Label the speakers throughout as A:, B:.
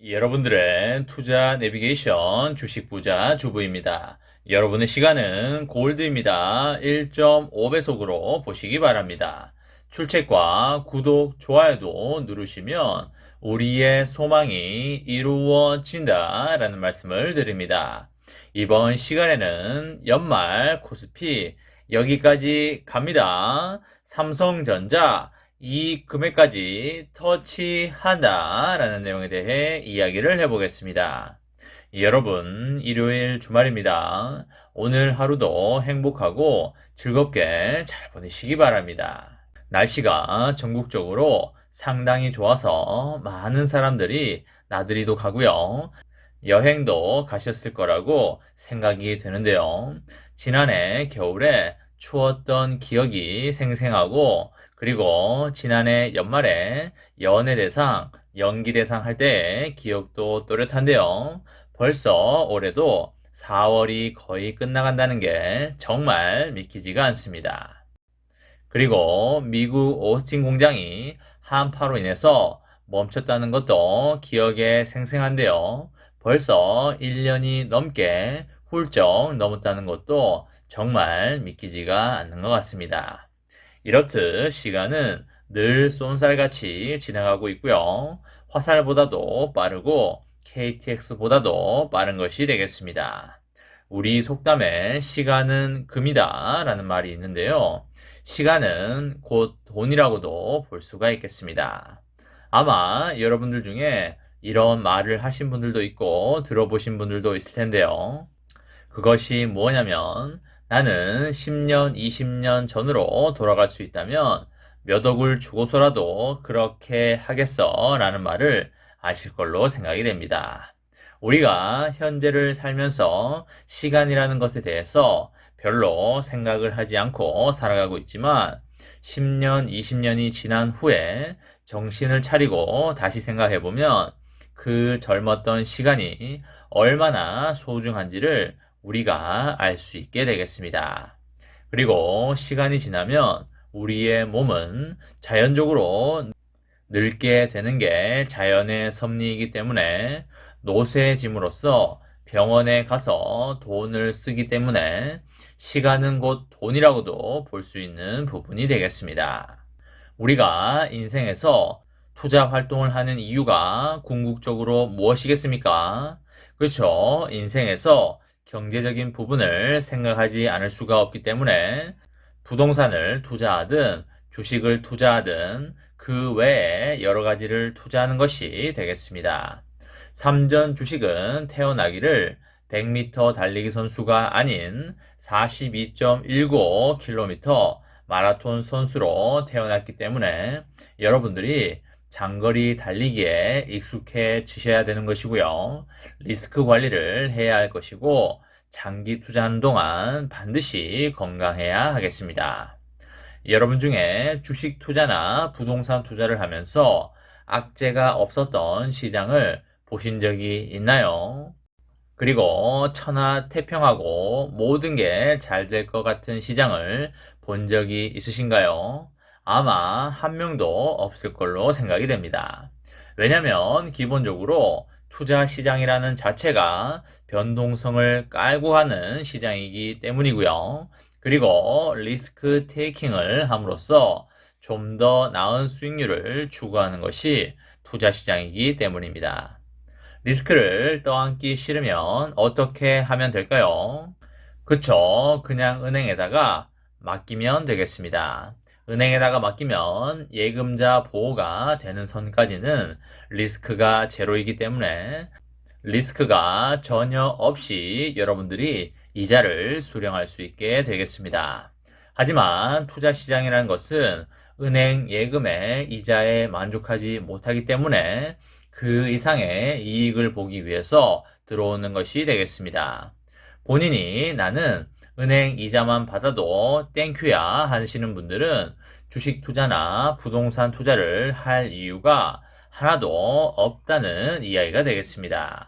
A: 여러분들의 투자 내비게이션 주식 부자 주부입니다. 여러분의 시간은 골드입니다. 1.5배속으로 보시기 바랍니다. 출첵과 구독, 좋아요도 누르시면 우리의 소망이 이루어진다 라는 말씀을 드립니다. 이번 시간에는 연말 코스피 여기까지 갑니다. 삼성전자 이 금액까지 터치한다 라는 내용에 대해 이야기를 해보겠습니다. 여러분, 일요일 주말입니다. 오늘 하루도 행복하고 즐겁게 잘 보내시기 바랍니다. 날씨가 전국적으로 상당히 좋아서 많은 사람들이 나들이도 가고요. 여행도 가셨을 거라고 생각이 되는데요. 지난해 겨울에 추웠던 기억이 생생하고 그리고 지난해 연말에 연예대상, 연기대상 할 때의 기억도 또렷한데요. 벌써 올해도 4월이 거의 끝나간다는 게 정말 믿기지가 않습니다. 그리고 미국 오스틴 공장이 한파로 인해서 멈췄다는 것도 기억에 생생한데요. 벌써 1년이 넘게 훌쩍 넘었다는 것도 정말 믿기지가 않는 것 같습니다. 이렇듯 시간은 늘 쏜살같이 지나가고 있고요. 화살보다도 빠르고 KTX보다도 빠른 것이 되겠습니다. 우리 속담에 시간은 금이다 라는 말이 있는데요. 시간은 곧 돈이라고도 볼 수가 있겠습니다. 아마 여러분들 중에 이런 말을 하신 분들도 있고 들어보신 분들도 있을 텐데요. 그것이 뭐냐면 나는 10년, 20년 전으로 돌아갈 수 있다면 몇 억을 주고서라도 그렇게 하겠어 라는 말을 아실 걸로 생각이 됩니다. 우리가 현재를 살면서 시간이라는 것에 대해서 별로 생각을 하지 않고 살아가고 있지만 10년, 20년이 지난 후에 정신을 차리고 다시 생각해보면 그 젊었던 시간이 얼마나 소중한지를 우리가 알 수 있게 되겠습니다. 그리고 시간이 지나면 우리의 몸은 자연적으로 늙게 되는 게 자연의 섭리이기 때문에 노쇠짐으로써 병원에 가서 돈을 쓰기 때문에 시간은 곧 돈이라고도 볼 수 있는 부분이 되겠습니다. 우리가 인생에서 투자 활동을 하는 이유가 궁극적으로 무엇이겠습니까? 그렇죠. 인생에서 경제적인 부분을 생각하지 않을 수가 없기 때문에 부동산을 투자하든 주식을 투자하든 그 외에 여러 가지를 투자하는 것이 되겠습니다. 삼전 주식은 태어나기를 100m 달리기 선수가 아닌 42.19km 마라톤 선수로 태어났기 때문에 여러분들이 장거리 달리기에 익숙해지셔야 되는 것이고요. 리스크 관리를 해야 할 것이고 장기 투자하는 동안 반드시 건강해야 하겠습니다. 여러분 중에 주식 투자나 부동산 투자를 하면서 악재가 없었던 시장을 보신 적이 있나요? 그리고 천하태평하고 모든 게 잘 될 것 같은 시장을 본 적이 있으신가요? 아마 한 명도 없을 걸로 생각이 됩니다. 왜냐면 기본적으로 투자 시장이라는 자체가 변동성을 깔고 가는 시장이기 때문이고요. 그리고 리스크 테이킹을 함으로써 좀 더 나은 수익률을 추구하는 것이 투자 시장이기 때문입니다. 리스크를 떠안기 싫으면 어떻게 하면 될까요? 그쵸. 그냥 은행에다가 맡기면 되겠습니다. 은행에다가 맡기면 예금자 보호가 되는 선까지는 리스크가 제로이기 때문에 리스크가 전혀 없이 여러분들이 이자를 수령할 수 있게 되겠습니다. 하지만 투자 시장이라는 것은 은행 예금의 이자에 만족하지 못하기 때문에 그 이상의 이익을 보기 위해서 들어오는 것이 되겠습니다. 본인이 나는 은행 이자만 받아도 땡큐야 하시는 분들은 주식 투자나 부동산 투자를 할 이유가 하나도 없다는 이야기가 되겠습니다.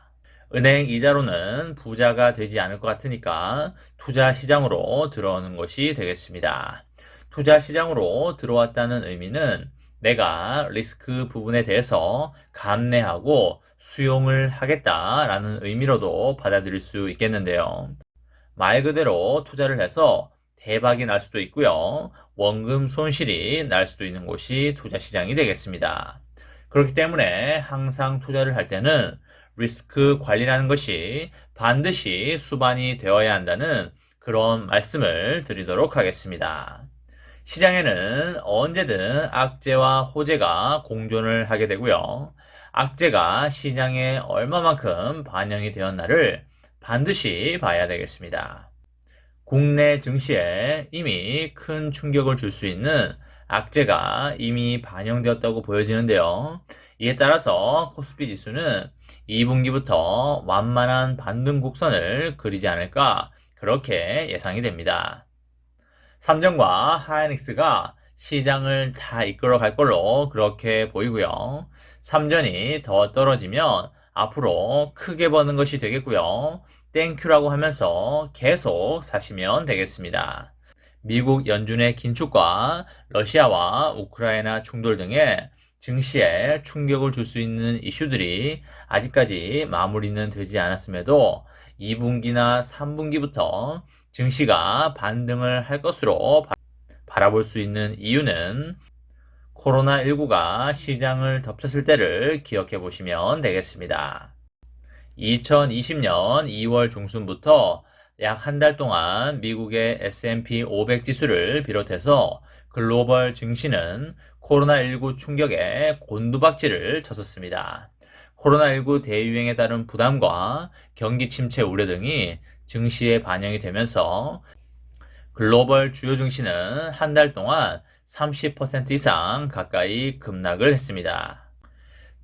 A: 은행 이자로는 부자가 되지 않을 것 같으니까 투자 시장으로 들어오는 것이 되겠습니다. 투자 시장으로 들어왔다는 의미는 내가 리스크 부분에 대해서 감내하고 수용을 하겠다라는 의미로도 받아들일 수 있겠는데요. 말 그대로 투자를 해서 대박이 날 수도 있고요. 원금 손실이 날 수도 있는 곳이 투자 시장이 되겠습니다. 그렇기 때문에 항상 투자를 할 때는 리스크 관리라는 것이 반드시 수반이 되어야 한다는 그런 말씀을 드리도록 하겠습니다. 시장에는 언제든 악재와 호재가 공존을 하게 되고요. 악재가 시장에 얼마만큼 반영이 되었나를 반드시 봐야 되겠습니다. 국내 증시에 이미 큰 충격을 줄 수 있는 악재가 이미 반영되었다고 보여지는데요. 이에 따라서 코스피 지수는 2분기부터 완만한 반등 곡선을 그리지 않을까 그렇게 예상이 됩니다. 삼성과 하이닉스가 시장을 다 이끌어 갈 걸로 그렇게 보이고요. 삼전이 더 떨어지면 앞으로 크게 버는 것이 되겠고요. 땡큐라고 하면서 계속 사시면 되겠습니다. 미국 연준의 긴축과 러시아와 우크라이나 충돌 등의 증시에 충격을 줄 수 있는 이슈들이 아직까지 마무리는 되지 않았음에도 2분기나 3분기부터 증시가 반등을 할 것으로 바라볼 수 있는 이유는 코로나19가 시장을 덮쳤을 때를 기억해 보시면 되겠습니다. 2020년 2월 중순부터 약 한 달 동안 미국의 S&P 500 지수를 비롯해서 글로벌 증시는 코로나19 충격에 곤두박질을 쳤었습니다. 코로나19 대유행에 따른 부담과 경기 침체 우려 등이 증시에 반영이 되면서 글로벌 주요 증시는 한 달 동안 30% 이상 가까이 급락을 했습니다.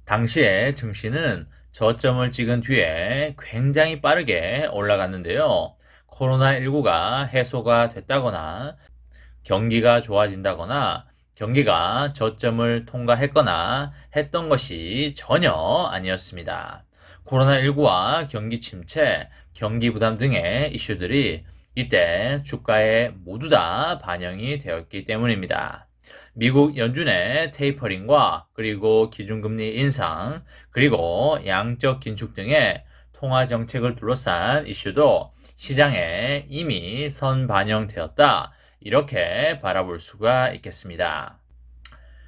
A: 당시에 증시는 저점을 찍은 뒤에 굉장히 빠르게 올라갔는데요. 코로나19가 해소가 됐다거나 경기가 좋아진다거나 경기가 저점을 통과했거나 했던 것이 전혀 아니었습니다. 코로나19와 경기 침체, 경기 부담 등의 이슈들이 이때 주가에 모두 다 반영이 되었기 때문입니다. 미국 연준의 테이퍼링과 그리고 기준금리 인상, 그리고 양적 긴축 등의 통화 정책을 둘러싼 이슈도 시장에 이미 선반영되었다. 이렇게 바라볼 수가 있겠습니다.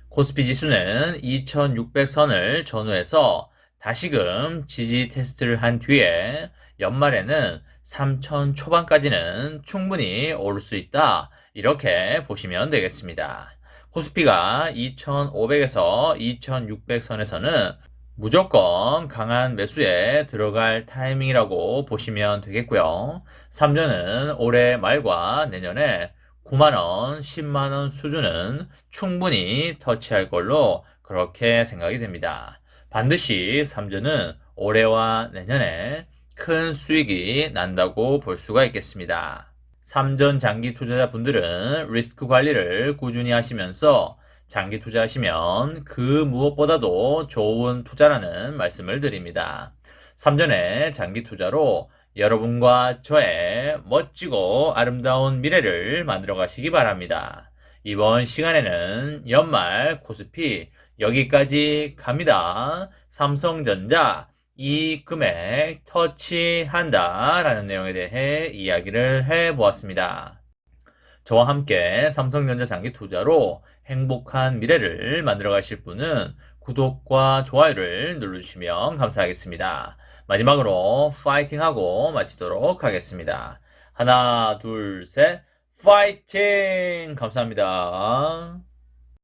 A: 코스피 지수는 2600선을 전후해서 다시금 지지 테스트를 한 뒤에 연말에는 3000 초반까지는 충분히 오를 수 있다. 이렇게 보시면 되겠습니다. 코스피가 2500에서 2600선에서는 무조건 강한 매수에 들어갈 타이밍이라고 보시면 되겠고요. 3전은 올해 말과 내년에 9만원, 10만원 수준은 충분히 터치할 걸로 그렇게 생각이 됩니다. 반드시 3전은 올해와 내년에 큰 수익이 난다고 볼 수가 있겠습니다. 3전 장기 투자자분들은 리스크 관리를 꾸준히 하시면서 장기 투자하시면 그 무엇보다도 좋은 투자라는 말씀을 드립니다. 3전의 장기 투자로 여러분과 저의 멋지고 아름다운 미래를 만들어 가시기 바랍니다. 이번 시간에는 연말 코스피 여기까지 갑니다. 삼성전자 이 금액 터치한다 라는 내용에 대해 이야기를 해보았습니다. 저와 함께 삼성전자 장기 투자로 행복한 미래를 만들어 가실 분은 구독과 좋아요를 눌러주시면 감사하겠습니다. 마지막으로 파이팅하고 마치도록 하겠습니다. 하나, 둘, 셋, 파이팅! 감사합니다.